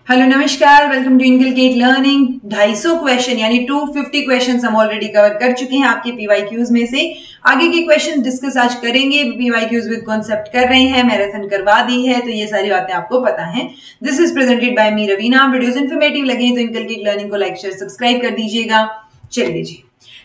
Hello नमस्कार, welcome to inculcate learning. 250 question यानी 250 question हम ऑलरेडी कवर कर चुके हैं आपके पीवाईक्यूज में से। आगे के क्वेश्चन डिस्कस आज करेंगे। पीवाईक्यूज विद कॉन्सेप्ट कर रहे हैं, मैराथन करवा दी है, तो ये सारी बातें आपको पता है। This is presented by me Raveena. Videos informative लगे तो इनकलकेट लर्निंग को लाइक शेयर सब्सक्राइब कर दीजिएगा। चलिए जी,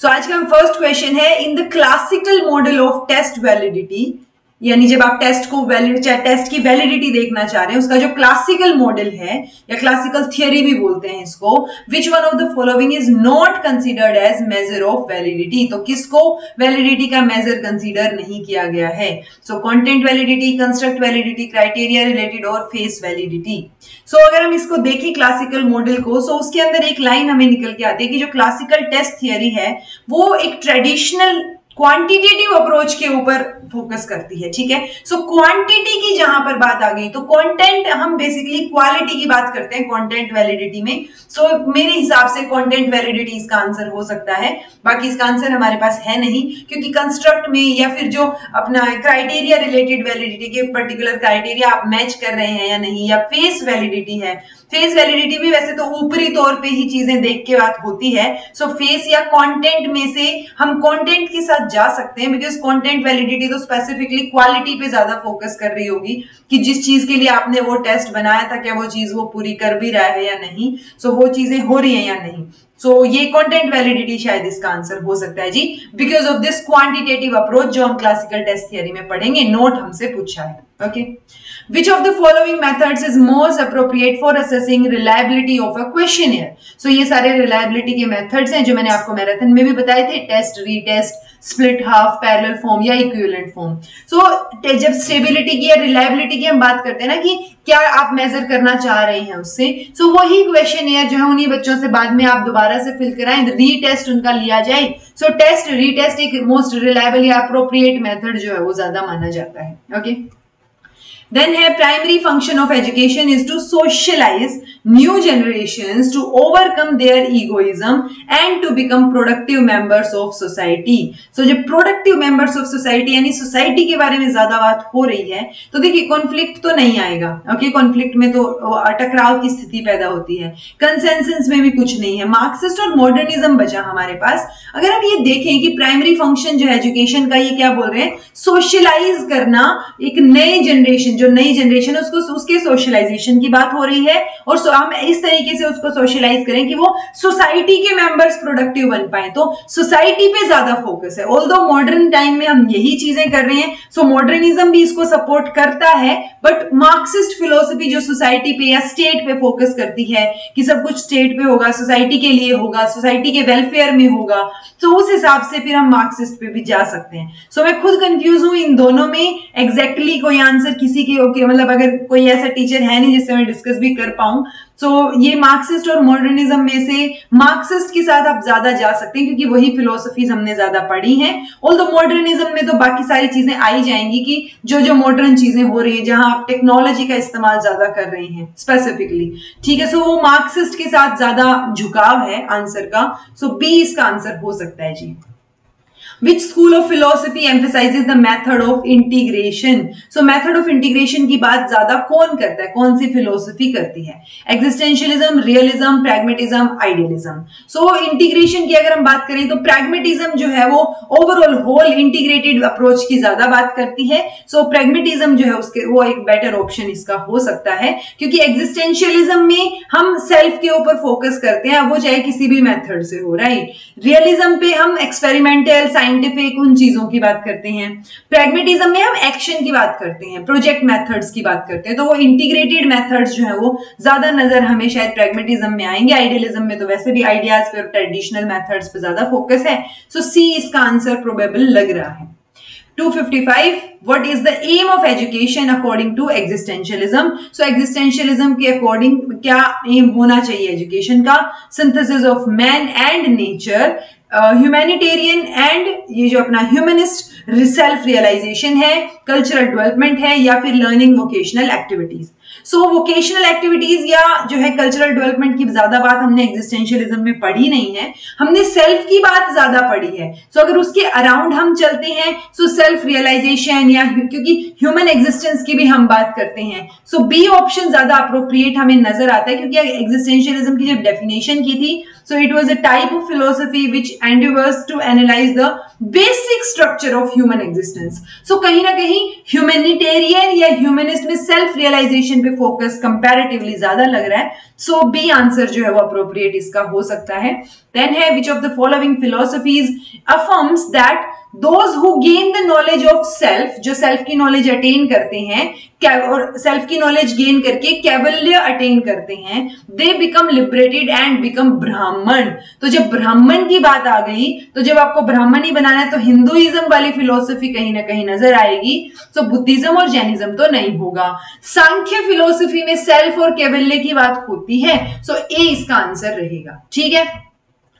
सो आज का फर्स्ट क्वेश्चन है, in the classical model of test validity, यानी जब आप टेस्ट को टेस्ट की वैलिडिटी देखना चाह रहे हैं, उसका जो क्लासिकल मॉडल है या क्लासिकल थियरी भी बोलते हैं इसको, which one of the following is not considered as measure of validity. तो किसको वैलिडिटी का मेजर कंसीडर नहीं किया गया है? So content validity, construct validity, criteria related और फेस वैलिडिटी। सो अगर हम इसको देखें क्लासिकल मॉडल को, सो उसके अंदर एक लाइन हमें निकल के आती है कि जो क्लासिकल टेस्ट थियरी है वो एक ट्रेडिशनल क्वांटिटेटिव अप्रोच के ऊपर फोकस करती है। ठीक है, सो क्वांटिटी की जहां पर बात आ गई तो कंटेंट, हम बेसिकली क्वालिटी की बात करते हैं कंटेंट वैलिडिटी में। सो मेरे हिसाब से कंटेंट वैलिडिटी इसका आंसर हो सकता है, बाकी इसका आंसर हमारे पास है नहीं, क्योंकि कंस्ट्रक्ट में या फिर जो अपना क्राइटेरिया रिलेटेड वैलिडिटी के पर्टिकुलर क्राइटेरिया आप मैच कर रहे हैं या नहीं, या फेस वैलिडिटी है। फेस वैलिडिटी भी वैसे तो ऊपरी तौर पे ही चीजें देख के बात होती है। सो फेस या कंटेंट में से हम कंटेंट के साथ जा सकते हैं, बिकॉज कंटेंट वैलिडिटी तो स्पेसिफिकली क्वालिटी पे ज्यादा फोकस कर रही होगी कि जिस चीज के लिए आपने वो टेस्ट बनाया था क्या वो चीज वो पूरी कर भी रहा है या नहीं, सो वो चीजें हो रही है या नहीं। सो ये कंटेंट वैलिडिटी शायद इसका आंसर हो सकता है जी, because of this quantitative approach जो हम क्लासिकल टेस्ट थियरी में पढ़ेंगे। नोट हमसे पूछा है। Okay, which of the following methods is most appropriate for assessing reliability of a questionnaire? So ये सारे reliability के methods हैं जो मैंने आपको मैराथन में भी बताए थे, test, retest, split half, parallel form या इक्विवेलेंट फॉर्म। सो जब स्टेबिलिटी की या रिलायबिलिटी की हम बात करते हैं ना कि क्या आप मेजर करना चाह रहे हैं उससे, सो वही क्वेश्चनियर जो है उन्हीं बच्चों से बाद में आप दोबारा से फिल कराएं, रीटेस्ट उनका लिया जाए। सो टेस्ट, रीटेस्ट एक मोस्ट रिलायबल या अप्रोप्रिएट मेथड जो है वो ज्यादा माना जाता है। ओके, then है primary function of education is to socialize new generations to overcome their egoism and to become productive members of society। so जब productive members of society यानी society के बारे में ज्यादा बात हो रही है तो देखिए कॉन्फ्लिक्ट तो नहीं आएगा। ओके, कॉन्फ्लिक्ट में तो टकराव की स्थिति पैदा होती है, कंसेंसस में भी कुछ नहीं है, मार्क्सिस्ट और मॉडर्निज्म बचा हमारे पास। अगर हम ये देखें कि प्राइमरी फंक्शन जो है एजुकेशन का, ये क्या बोल रहे हैं, सोशलाइज करना एक नए जनरेशन, जो नई जनरेशन है उसको, उसके सोशलाइजेशन की बात हो रही है। और हम इस तरीके से उसको सोशलाइज करें कि वो सोसाइटी के मेंबर्स प्रोडक्टिव बन पाए, तो सोसाइटी पे ज्यादा फोकस है। ऑल्दो मॉडर्न टाइम में हम यही चीजें कर रहे हैं, सो मॉडर्निज्म भी इसको सपोर्ट करता है, बट मार्क्सिस्ट फिलोसफी जो सोसाइटी पे या स्टेट पे फोकस करती है कि सब कुछ स्टेट पे होगा, सोसाइटी के लिए होगा, सोसाइटी के वेलफेयर में होगा, तो उस हिसाब से फिर हम मार्क्सिस्ट पे भी जा सकते हैं। सो मैं खुद कंफ्यूज हूं इन दोनों में, एग्जैक्टली कोई आंसर किसी के ओके, मतलब अगर कोई ऐसा टीचर है नहीं जिससे मैं डिस्कस भी कर पाऊं। सो ये मार्क्सिस्ट और मॉडर्निज्म में से मार्क्सिस्ट के साथ आप ज्यादा जा सकते हैं, क्योंकि वही फिलोसफीज हमने ज्यादा पढ़ी हैं। ऑल्दो मॉडर्निज्म में तो बाकी सारी चीजें आई जाएंगी कि जो जो मॉडर्न चीजें हो रही है, जहां आप टेक्नोलॉजी का इस्तेमाल ज्यादा कर रहे हैं स्पेसिफिकली। ठीक है, सो वो मार्क्सिस्ट के साथ ज्यादा झुकाव है आंसर का। सो बी इसका आंसर हो सकता है जी। Which school of philosophy emphasizes the method of integration? So method of integration की बात ज्यादा कौन करता है, कौन सी फिलोसफी करती है? Existentialism, realism, pragmatism, idealism. So integration की अगर हम बात करें तो pragmatism जो है वो overall whole integrated approach की ज्यादा बात करती है। So pragmatism जो है उसके वो एक better option इसका हो सकता है, क्योंकि existentialism में हम self के ऊपर फोकस करते हैं, वो चाहे किसी भी मेथड से हो, राइट। Realism पे हम experimental, साइंटिफिक उन चीजों की बात करते हैं। प्रैग्मेटिज्म में हम एक्शन की बात करते हैं, प्रोजेक्ट मेथड्स की बात करते हैं, तो वो इंटीग्रेटेड मेथड्स जो है वो ज्यादा नजर हमें शायद प्रैग्मेटिज्म में आएंगे। आइडियलिज्म में तो वैसे भी आइडियाज पे और ट्रेडिशनल मेथड्स पे ज्यादा फोकस है। सो सी इसका आंसर प्रोबेबल लग रहा है। 255, what is the aim of education according to existentialism? So existentialism के अकॉर्डिंग क्या एम होना चाहिए एजुकेशन का? Synthesis of man and nature, humanitarian and ये जो अपना ह्यूमनिस्ट सेल्फ रियलाइजेशन है, कल्चरल डेवलपमेंट है, या फिर लर्निंग वोकेशनल एक्टिविटीज। सो वोकेशनल एक्टिविटीज या जो है कल्चरल डेवलपमेंट की ज्यादा बात हमने एग्जिस्टेंशियलिज्म में पढ़ी नहीं है, हमने सेल्फ की बात ज्यादा पढ़ी है। सो अगर उसके अराउंड हम चलते हैं, सो सेल्फ रियलाइजेशन या क्योंकि ह्यूमन एग्जिस्टेंस की भी हम बात करते हैं, सो बी ऑप्शन ज्यादा अप्रोप्रिएट हमें नजर आता है, क्योंकि एग्जिस्टेंशियलिज्म की जब डेफिनेशन की थी, so it was a type of philosophy which endeavors to analyze the basic structure of human existence. So कहीं ना कहीं humanitarian या humanist में self realization पे focus comparatively ज्यादा लग रहा है, so B आंसर जो है वो appropriate इसका हो सकता है। Then है which of the following philosophies affirms that those who gain the knowledge of self, जो self की knowledge attain करते हैं और self की knowledge gain करके कैवल्य attain करते हैं, they become liberated and become ब्राह्मण। तो जब ब्राह्मण की बात आ गई, तो जब आपको ब्राह्मण ही बनाना है तो हिंदुइज्म वाली फिलोसफी कहीं ना कहीं नजर आएगी, तो बुद्धिज्म और जैनिज्म तो नहीं होगा। सांख्य फिलोसफी में सेल्फ और कैवल्य की बात होती है, सो ए इसका आंसर रहेगा। ठीक है,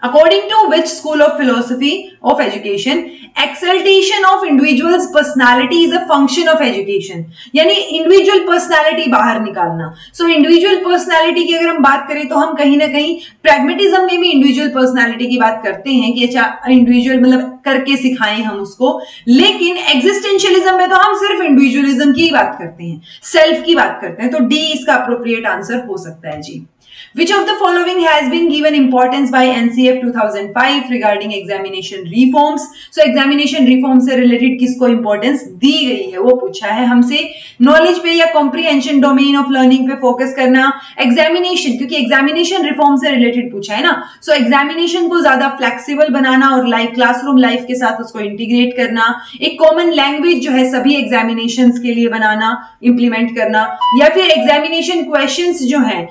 according to which school of philosophy of education exaltation of individual's personality is a function of education, यानी इंडिविजुअल पर्सनालिटी बाहर निकालना। सो इंडिविजुअल पर्सनालिटी की अगर हम बात करें तो हम कहीं ना कहीं प्रैग्मेटिज्म में भी इंडिविजुअल पर्सनालिटी की बात करते हैं कि अच्छा इंडिविजुअल मतलब करके सिखाएं हम उसको, लेकिन एग्जिस्टेंशियलिज्म में तो हम सिर्फ इंडिविजुअलिज्म की बात करते हैं, सेल्फ की बात करते हैं, तो डी इसका अप्रोप्रिएट आंसर हो सकता है जी। Which of the following has been given importance by NCF 2005 regarding examination reforms? So examination reform से related किसको importance दी गई है वो पूछा है हमसे। Knowledge पे या comprehension domain of learning पे focus करना, examination क्योंकि examination reform से related पूछा है ना, so examination को ज्यादा flexible बनाना और classroom life के साथ उसको integrate करना, एक common language जो है सभी examinations के लिए बनाना, implement करना, या फिर examination questions जो है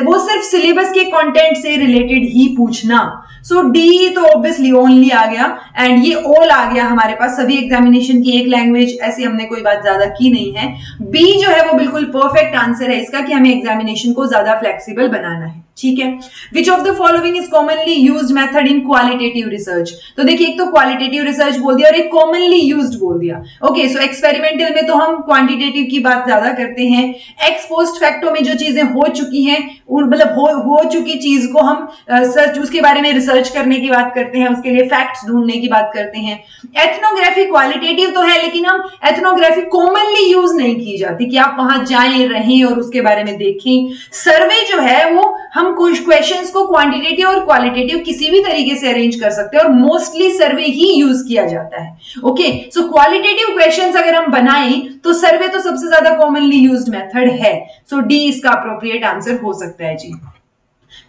वो सिर्फ सिलेबस के कंटेंट से रिलेटेड ही पूछना। सो डी तो ऑब्वियसली ओनली आ गया एंड ये ऑल आ गया हमारे पास, सभी एग्जामिनेशन की एक लैंग्वेज, ऐसी हमने कोई बात ज्यादा की नहीं है। बी जो है वो बिल्कुल परफेक्ट आंसर है इसका कि हमें एग्जामिनेशन को ज्यादा फ्लेक्सिबल बनाना है। ठीक है, which of the following is commonly used method in qualitative research? तो देखिए एक तो क्वालिटेटिव रिसर्च बोल दिया और एक कॉमनली यूज्ड बोल दिया। ओके, सो एक्सपेरिमेंटल में तो हम क्वांटिटेटिव की बात ज्यादा करते हैं, एक्स पोस्ट फैक्टो में जो चीजें हो चुकी हैं मतलब हो चुकी चीज को हम सर्च उसके बारे में रिसर्च करने की बात करते हैं, उसके लिए फैक्ट्स ढूंढने की बात करते हैं। एथनोग्राफी क्वालिटेटिव तो है, लेकिन हम एथनोग्राफी कॉमनली यूज नहीं की जाती कि आप वहां जाएं रहें और उसके बारे में देखें। सर्वे जो है वो हम कुछ क्वेश्चंस को क्वांटिटेटिव और क्वालिटेटिव किसी भी तरीके से अरेंज कर सकते हैं और मोस्टली सर्वे ही यूज किया जाता है। ओके, सो क्वालिटेटिव क्वेश्चंस अगर हम बनाएं तो सर्वे तो सबसे ज्यादा कॉमनली यूज्ड मेथड है, सो डी इसका अप्रोप्रिएट आंसर हो सकता है जी।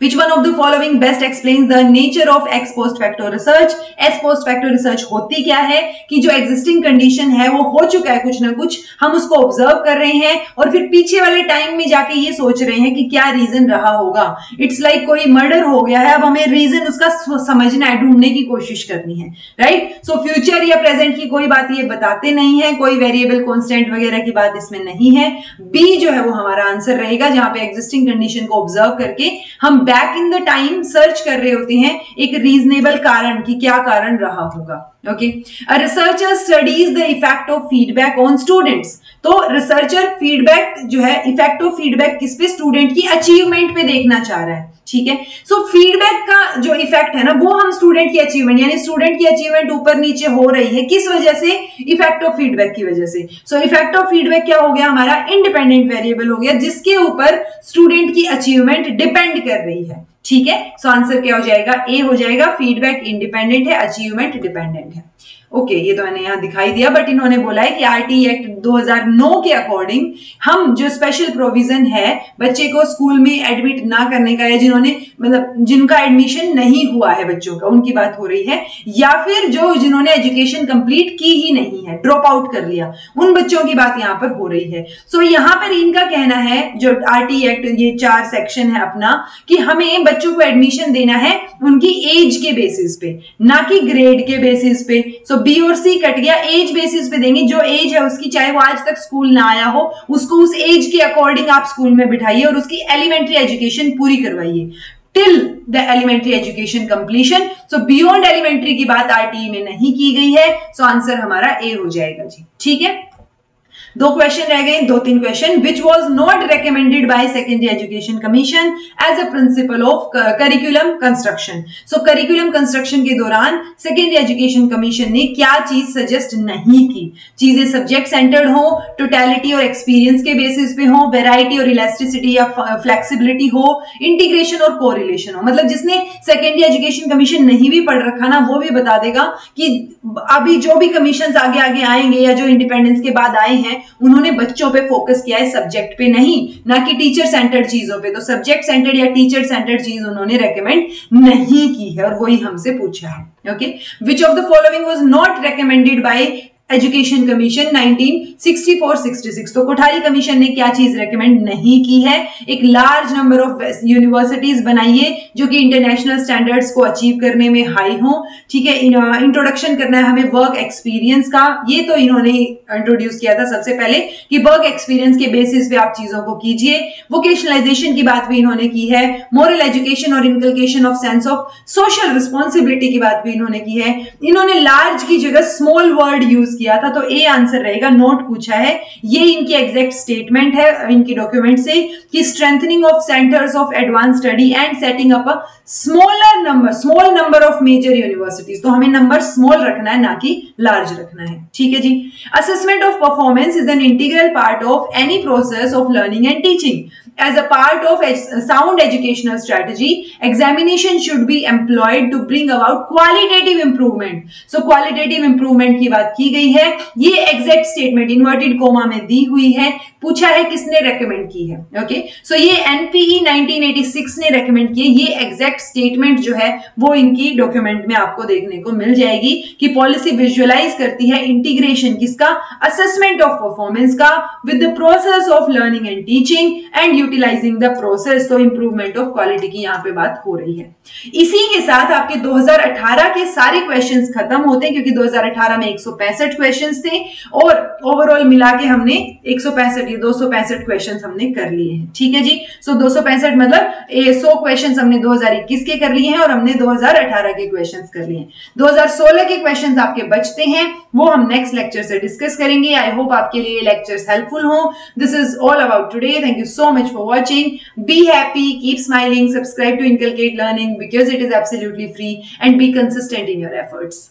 Which one of the following best explains the nature of ex post facto research? ex post facto research होती क्या है कि जो existing condition है वो हो चुका है कुछ ना कुछ, हम उसको observe कर रहे हैं और फिर पीछे वाले टाइम में जाके ये सोच रहे हैं कि क्या रीजन रहा होगा। इट्स लाइक कोई मर्डर हो गया है, अब हमें रीजन उसका समझना है, ढूंढने की कोशिश करनी है, राइट। सो फ्यूचर या प्रेजेंट की कोई बात ये बताते नहीं है, कोई वेरिएबल कॉन्स्टेंट वगैरह की बात इसमें नहीं है। बी जो है वो हमारा आंसर रहेगा, जहां पे एग्जिस्टिंग कंडीशन को ऑब्जर्व करके हम back in the time search कर रहे होते हैं एक रीजनेबल कारण कि क्या कारण रहा होगा। Okay, a researcher studies the effect of feedback on students. तो रिसर्चर फीडबैक जो है इफेक्ट ऑफ फीडबैक किस पे, स्टूडेंट की अचीवमेंट पे देखना चाह रहा है। ठीक है, सो फीडबैक का जो इफेक्ट है ना वो हम स्टूडेंट की अचीवमेंट यानी स्टूडेंट की अचीवमेंट ऊपर नीचे हो रही है, किस वजह से, इफेक्ट ऑफ फीडबैक की वजह से। सो इफेक्ट ऑफ फीडबैक क्या हो गया हमारा, इंडिपेंडेंट वेरिएबल हो गया जिसके ऊपर स्टूडेंट की अचीवमेंट डिपेंड कर रही है। ठीक है, सो आंसर क्या हो जाएगा, ए हो जाएगा। फीडबैक इंडिपेंडेंट है, अचीवमेंट डिपेंडेंट है। ओके, ये तो मैंने यहाँ दिखाई दिया, बट इन्होंने बोला है कि आरटी एक्ट 2009 के अकॉर्डिंग हम जो स्पेशल प्रोविजन है बच्चे को स्कूल में एडमिट ना करने का, या जिन्होंने मतलब जिनका एडमिशन नहीं हुआ है बच्चों का, उनकी बात हो रही है, या फिर जो जिन्होंने एजुकेशन कंप्लीट की ही नहीं है, ड्रॉप आउट कर लिया, उन बच्चों की बात यहाँ पर हो रही है। सो यहाँ पर इनका कहना है जो आरटी एक्ट ये 4 सेक्शन है अपना, कि हमें बच्चों को एडमिशन देना है उनकी एज के बेसिस पे, ना कि ग्रेड के बेसिस पे। सो बी और सी कट गया, एज बेसिस पे देंगे, जो एज है उसकी, चाहे वो आज तक स्कूल ना आया हो, उसको उस एज के अकॉर्डिंग आप स्कूल में बिठाइए और उसकी एलिमेंट्री एजुकेशन पूरी करवाइए till the elementary education completion. So beyond elementary की बात आरटीई में नहीं की गई है, सो आंसर हमारा ए हो जाएगा जी। ठीक है, दो क्वेश्चन रह गए, 2-3 question. Which was not recommended by secondary education commission as a principle of curriculum construction. So curriculum construction के दौरान सेकेंडरी एजुकेशन कमीशन ने क्या चीज सजेस्ट नहीं की? चीजें सब्जेक्ट सेंटर्ड हो, टोटलिटी और एक्सपीरियंस के बेसिस पे हो, वेराइटी और इलास्टिसिटी या फ्लेक्सिबिलिटी हो, इंटीग्रेशन और कोरिलेशन हो। मतलब जिसने सेकेंडरी एजुकेशन कमीशन नहीं भी पढ़ रखा ना, वो भी बता देगा कि अभी जो भी कमीशन आगे आगे आएंगे या जो इंडिपेंडेंस के बाद आए हैं, उन्होंने बच्चों पे फोकस किया है, सब्जेक्ट पे नहीं, ना कि टीचर सेंटर्ड चीजों पे। तो सब्जेक्ट सेंटर्ड या टीचर सेंटर्ड चीज उन्होंने रेकमेंड नहीं की है, और वही हमसे पूछा है। Okay, which of the following was not recommended bye education commission 1964-66। तो कोठारी कमीशन ने क्या चीज रेकमेंड नहीं की है? एक लार्ज नंबर ऑफ यूनिवर्सिटीज बनाइए जो कि इंटरनेशनल स्टैंडर्ड्स को अचीव करने में हाई हो। ठीक है, इंट्रोडक्शन करना है हमें वर्क एक्सपीरियंस का, ये तो इन्होंने इंट्रोड्यूस किया था सबसे पहले कि वर्क एक्सपीरियंस के बेसिस पे आप चीजों को कीजिए। वोकेशनलाइजेशन की बात भी इन्होंने की है, मोरल एजुकेशन और inculcation of sense of social responsibility की बात भी इन्होंने की है। इन्होंने लार्ज की जगह स्मॉल वर्ड यूज किया था, तो ए आंसर रहेगा। नोट पूछा है, ये इनकी एग्जैक्ट स्टेटमेंट है इनकी डॉक्यूमेंट से कि strengthening of centres of advance study and setting up a small number of major universities. तो हमें नंबर स्मॉल रखना है, ना कि लार्ज रखना है। ठीक है जी। Assessment of performance is an integral part of any process of learning and teaching. As a part of a sound educational strategy, examination should be employed to bring about qualitative improvement. So qualitative improvement की बात की गई है। ये exact statement inverted comma में दी हुई है, पूछा है किसने recommend की है। ओके, सो ये NPE 1986 ने recommend की है। ये exact statement जो है वो इनकी डॉक्यूमेंट में आपको देखने को मिल जाएगी कि पॉलिसी विजुअलाइज करती है इंटीग्रेशन किसका? असेसमेंट ऑफ परफॉर्मेंस का with the process of learning and teaching and utilizing the process. तो इंप्रूवमेंट ऑफ क्वालिटी की यहाँ पे बात हो रही है। इसी के साथ आपके 2018 के सारे क्वेश्चंस खत्म होते हैं, क्योंकि 2018 में 165 क्वेश्चंस थे और ओवरऑल मिला के हमने 265 क्वेश्चंस हमने कर लिए हैं। ठीक है जी। सो 265 मतलब 100 क्वेश्चंस हमने 2021 के कर लिए हैं और हमने 2018 के क्वेश्चंस कर लिए हैं। 2016 के क्वेश्चंस आपके बचते हैं, वो हम नेक्स्ट लेक्चर से डिस्कस करेंगे। आई होप आपके लिए लेक्चर्स हेल्पफुल हो। This is all about today. Thank you so much for watching. Be happy, keep smiling, subscribe to Inculcate Learning because it is absolutely free, and be consistent in your efforts.